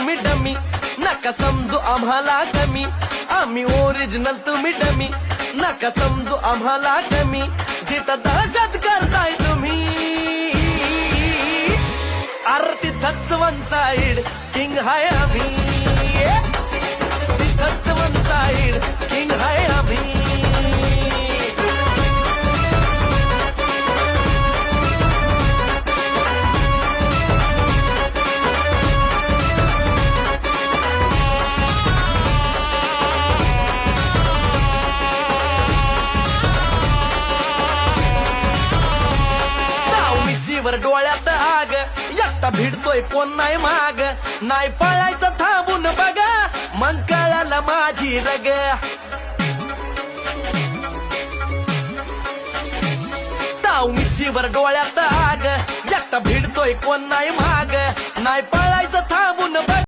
तुम्ही डमी नका समजू आम्हाला कमी आम्ही ओरिजिनल तुम्ही डमी नका समजू आम्हाला कमी जिथं दहशत करताय तुम्ही अरे तिथंच वन साइड किंग हाय आम्ही तिथंच वन साइड किंग हाय आम्ही वर डोळ्यात आग एकटा भिडतोय कोण नाही माग नाही पळायचं थांबून बघा मग कळालं माझी रग ताव मिशीवर डोळ्यात आग एकटा भिडतोय कोण नाही माग नाही पळायचं